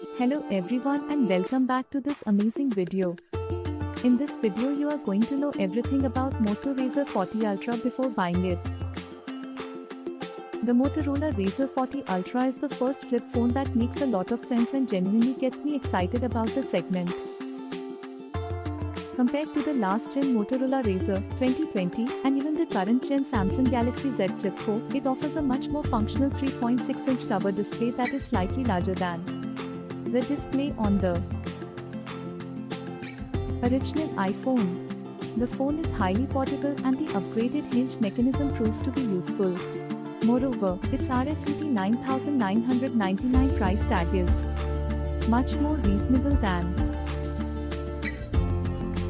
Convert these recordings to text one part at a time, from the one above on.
Hello everyone and welcome back to this amazing video. In this video you are going to know everything about Moto Razr 40 Ultra before buying it. The Motorola Razr 40 Ultra is the first flip phone that makes a lot of sense and genuinely gets me excited about the segment. Compared to the last gen Motorola Razr 2020 and even the current gen Samsung Galaxy Z Flip 4, it offers a much more functional 3.6-inch cover display that is slightly larger than the display on the original iPhone. The phone is highly portable and the upgraded hinge mechanism proves to be useful. Moreover, its Rs 9,999 price tag is much more reasonable than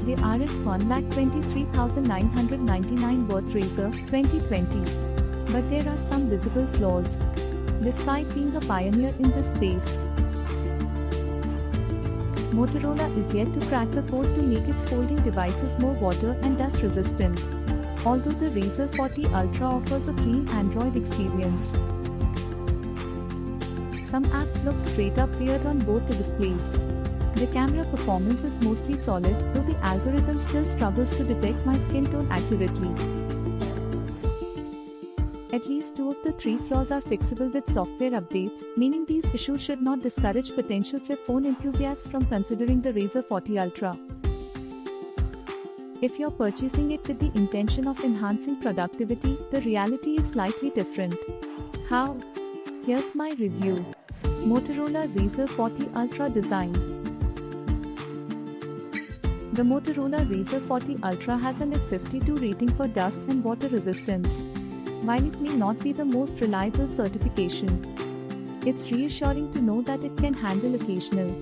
the Rs 1,23,999 worth Razr 2020. But there are some visible flaws. Despite being a pioneer in this space, Motorola is yet to crack the code to make its folding devices more water and dust resistant. Although the Razr 40 Ultra offers a clean Android experience, some apps look straight up weird on both the displays. The camera performance is mostly solid, though the algorithm still struggles to detect my skin tone accurately. At least 2 of the 3 flaws are fixable with software updates, meaning these issues should not discourage potential flip phone enthusiasts from considering the Razr 40 Ultra. If you're purchasing it with the intention of enhancing productivity, the reality is slightly different. How? Here's my review. Motorola Razr 40 Ultra design. The Motorola Razr 40 Ultra has an F52 rating for dust and water resistance. While it may not be the most reliable certification, it's reassuring to know that it can handle occasional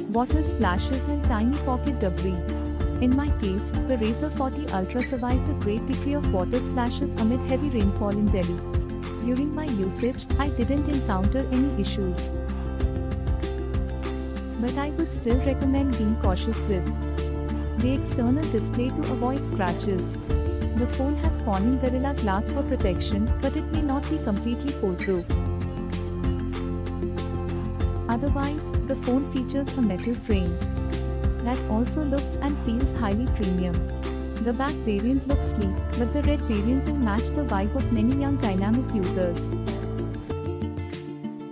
water splashes and tiny pocket debris. In my case, the Razr 40 Ultra survived a great degree of water splashes amid heavy rainfall in Delhi. During my usage, I didn't encounter any issues. But I would still recommend being cautious with the external display to avoid scratches. The phone has Corning Gorilla Glass for protection, but it may not be completely foolproof. Otherwise, the phone features a metal frame that also looks and feels highly premium. The black variant looks sleek, but the red variant will match the vibe of many young dynamic users.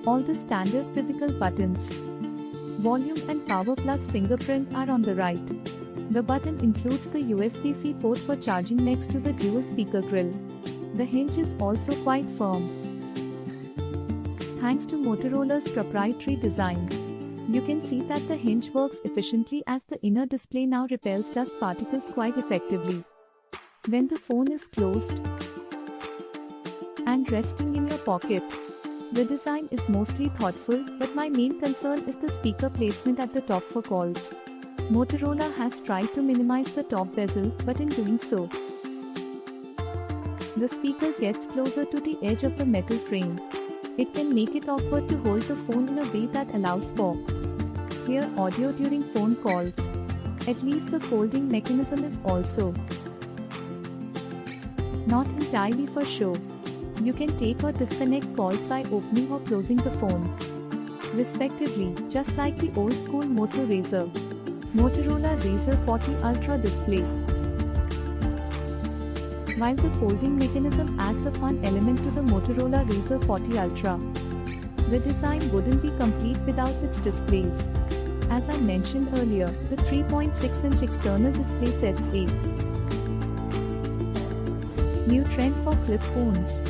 All the standard physical buttons, volume and power plus fingerprint are on the right. The button includes the USB-C port for charging next to the dual speaker grill. The hinge is also quite firm, thanks to Motorola's proprietary design. You can see that the hinge works efficiently as the inner display now repels dust particles quite effectively. When the phone is closed and resting in your pocket, the design is mostly thoughtful, but my main concern is the speaker placement at the top for calls. Motorola has tried to minimize the top bezel, but in doing so, the speaker gets closer to the edge of the metal frame. It can make it awkward to hold the phone in a way that allows for clear audio during phone calls. At least the folding mechanism is also not entirely for show. You can take or disconnect calls by opening or closing the phone, respectively, just like the old school Moto Razr. Motorola Razr 40 Ultra display. While the folding mechanism adds a fun element to the Motorola Razr 40 Ultra, the design wouldn't be complete without its displays. As I mentioned earlier, the 3.6-inch external display sets a new trend for flip phones,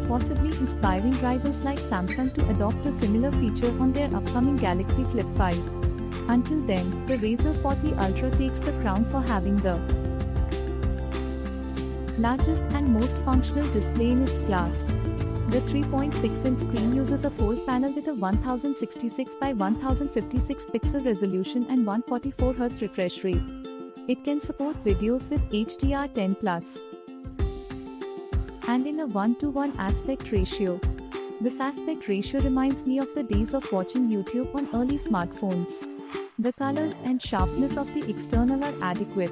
possibly inspiring rivals like Samsung to adopt a similar feature on their upcoming Galaxy Flip 5. Until then, the Razr 40 Ultra takes the crown for having the largest and most functional display in its class. The 3.6-inch screen uses a POL panel with a 1066 by 1056 pixel resolution and 144 Hz refresh rate. It can support videos with HDR10+, and in a 1:1 aspect ratio. This aspect ratio reminds me of the days of watching YouTube on early smartphones. The colors and sharpness of the external are adequate,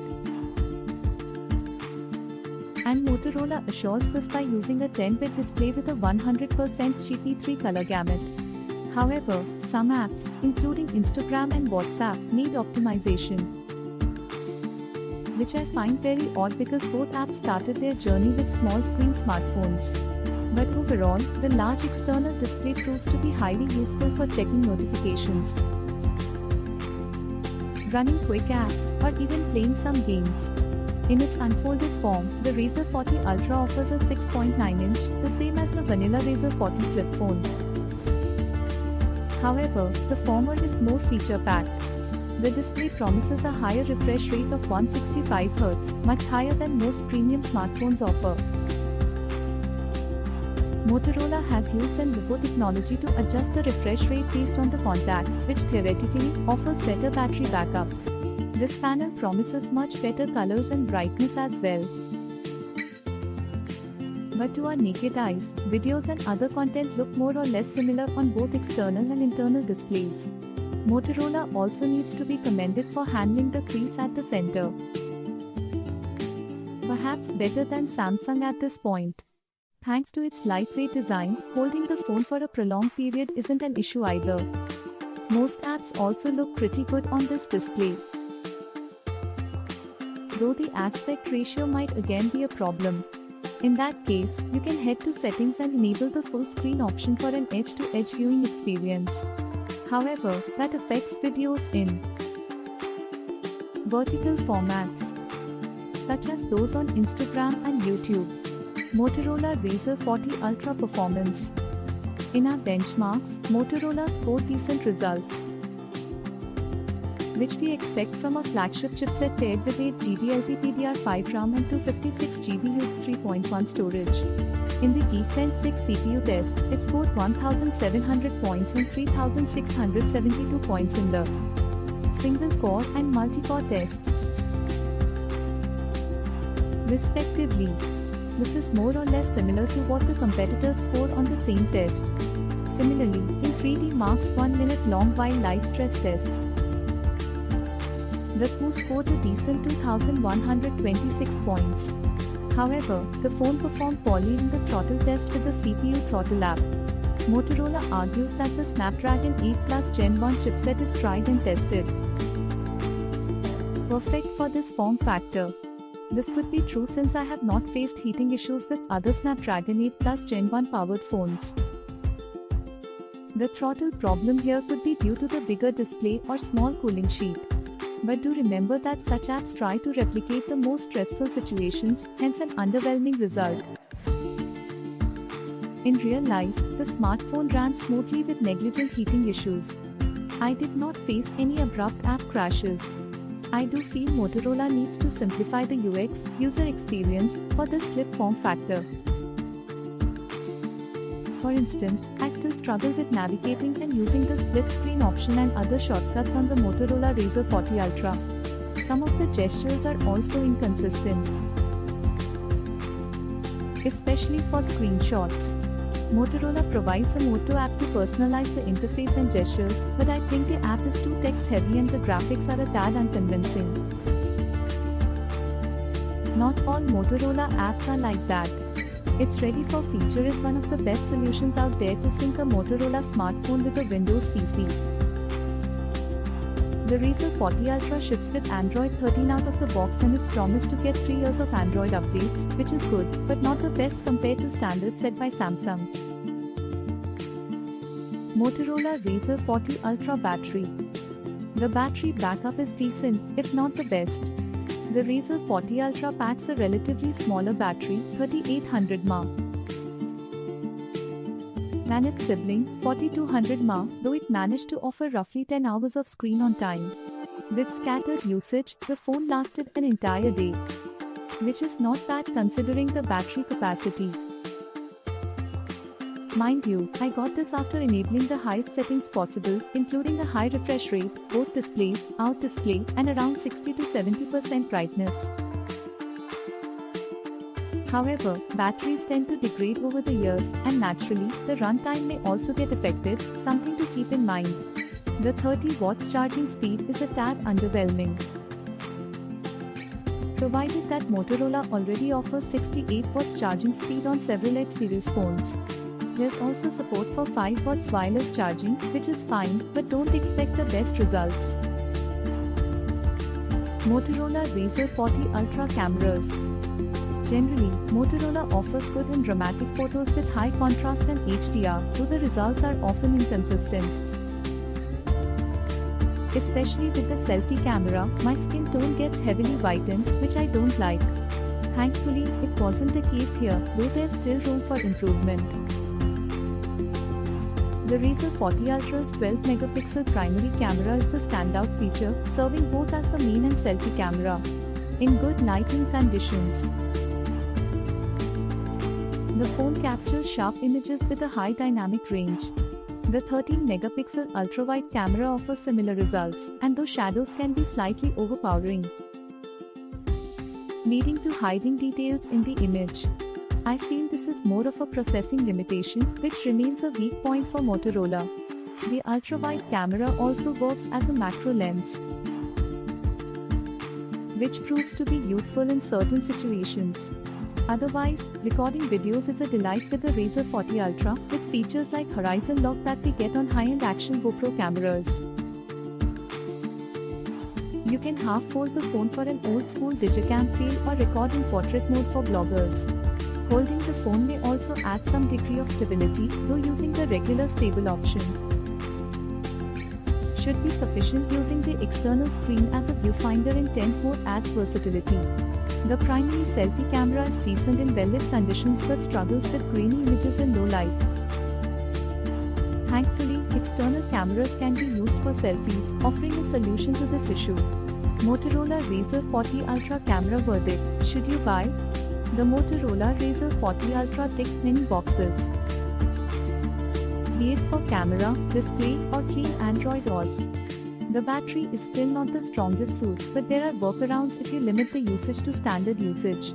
and Motorola assures this by using a 10-bit display with a 100% GP3 color gamut. However, some apps, including Instagram and WhatsApp, need optimization, which I find very odd because both apps started their journey with small screen smartphones. But overall, the large external display proves to be highly useful for checking notifications, running quick apps, or even playing some games. In its unfolded form, the Razr 40 Ultra offers a 6.9-inch, the same as the vanilla Razr 40 flip phone. However, the former is more feature-packed. The display promises a higher refresh rate of 165Hz, much higher than most premium smartphones offer. Motorola has used an LiPo technology to adjust the refresh rate based on the contact, which theoretically offers better battery backup. This panel promises much better colors and brightness as well. But to our naked eyes, videos and other content look more or less similar on both external and internal displays. Motorola also needs to be commended for handling the crease at the center, perhaps better than Samsung at this point. Thanks to its lightweight design, holding the phone for a prolonged period isn't an issue either. Most apps also look pretty good on this display, though the aspect ratio might again be a problem. In that case, you can head to settings and enable the full screen option for an edge-to-edge viewing experience. However, that affects videos in vertical formats, such as those on Instagram and YouTube. Motorola Razr 40 Ultra Performance. In our benchmarks, Motorola scored decent results, which we expect from a flagship chipset paired with 8GB LPDDR5 RAM and 256GB UFS 3.1 storage. In the Geekbench 6 CPU test, it scored 1,700 points and 3,672 points in the single-core and multi-core tests, respectively. This is more or less similar to what the competitors scored on the same test. Similarly, in 3D Mark's 1-minute-long while-life stress test, the Q scored a decent 2,126 points. However, the phone performed poorly in the throttle test with the CPU throttle app. Motorola argues that the Snapdragon 8 Plus Gen 1 chipset is tried and tested, perfect for this form factor. This could be true since I have not faced heating issues with other Snapdragon 8 Plus Gen 1 powered phones. The throttle problem here could be due to the bigger display or small cooling sheet. But do remember that such apps try to replicate the most stressful situations, hence an underwhelming result. In real life, the smartphone ran smoothly with negligent heating issues. I did not face any abrupt app crashes. I do feel Motorola needs to simplify the UX, user experience, for this flip form factor. For instance, I still struggle with navigating and using the split screen option and other shortcuts on the Motorola Razr 40 Ultra. Some of the gestures are also inconsistent, especially for screenshots. Motorola provides a Moto app to personalize the interface and gestures, but I think the app is too text-heavy and the graphics are a tad unconvincing. Not all Motorola apps are like that. Its Ready for Feature is one of the best solutions out there to sync a Motorola smartphone with a Windows PC. The Razr 40 Ultra ships with Android 13 out of the box and is promised to get 3 years of Android updates, which is good, but not the best compared to standards set by Samsung. Motorola Razr 40 Ultra Battery. The battery backup is decent, if not the best. The Razr 40 Ultra packs a relatively smaller battery, 3800 mAh, than its sibling, 4200 mAh, though it managed to offer roughly 10 hours of screen on time. With scattered usage, the phone lasted an entire day, which is not bad considering the battery capacity. Mind you, I got this after enabling the highest settings possible, including a high refresh rate, both displays, out display, and around 60 to 70% brightness. However, batteries tend to degrade over the years, and naturally, the runtime may also get affected, something to keep in mind. The 30 watts charging speed is a tad underwhelming, provided that Motorola already offers 68 watts charging speed on several X series phones. There's also support for 5 watts wireless charging, which is fine, but don't expect the best results. Motorola Razr 40 Ultra cameras. Generally, Motorola offers good and dramatic photos with high contrast and HDR, though the results are often inconsistent. Especially with the selfie camera, my skin tone gets heavily whitened, which I don't like. Thankfully, it wasn't the case here, though there's still room for improvement. The Razr 40 Ultra's 12-megapixel primary camera is the standout feature, serving both as the main and selfie camera in good lighting conditions. The phone captures sharp images with a high dynamic range. The 13-megapixel ultra-wide camera offers similar results, and though shadows can be slightly overpowering, leading to hiding details in the image. I feel this is more of a processing limitation, which remains a weak point for Motorola. The ultra-wide camera also works as a macro lens, which proves to be useful in certain situations. Otherwise, recording videos is a delight with the Razr 40 Ultra, with features like horizon lock that we get on high-end action GoPro cameras. You can half-fold the phone for an old-school digicam feel or record in portrait mode for bloggers. Holding the phone may also add some degree of stability, though using the regular stable option should be sufficient. Using the external screen as a viewfinder in tent mode adds versatility. The primary selfie camera is decent in well-lit conditions but struggles with grainy images in low light. Thankfully, external cameras can be used for selfies, offering a solution to this issue. Motorola Razr 40 Ultra camera verdict. Should you buy? The Motorola Razr 40 Ultra ticks many boxes, be it for camera, display, or clean Android OS. The battery is still not the strongest suit, but there are workarounds if you limit the usage to standard usage.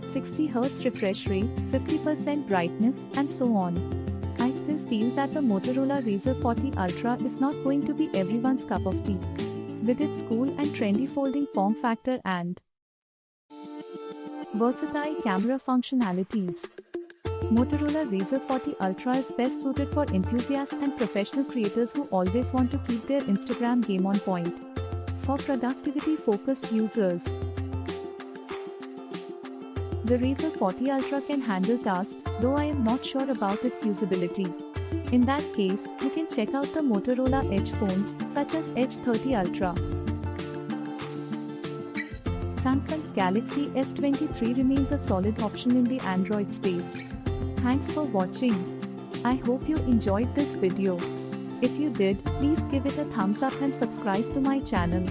60Hz refresh rate, 50% brightness, and so on. I still feel that the Motorola Razr 40 Ultra is not going to be everyone's cup of tea, with its cool and trendy folding form factor and versatile camera functionalities. Motorola Razr 40 Ultra is best suited for enthusiasts and professional creators who always want to keep their Instagram game on point. For productivity-focused users, the Razr 40 Ultra can handle tasks, though I am not sure about its usability. In that case, you can check out the Motorola Edge phones, such as Edge 30 Ultra. Samsung's Galaxy S23 remains a solid option in the Android space. Thanks for watching. I hope you enjoyed this video. If you did, please give it a thumbs up and subscribe to my channel.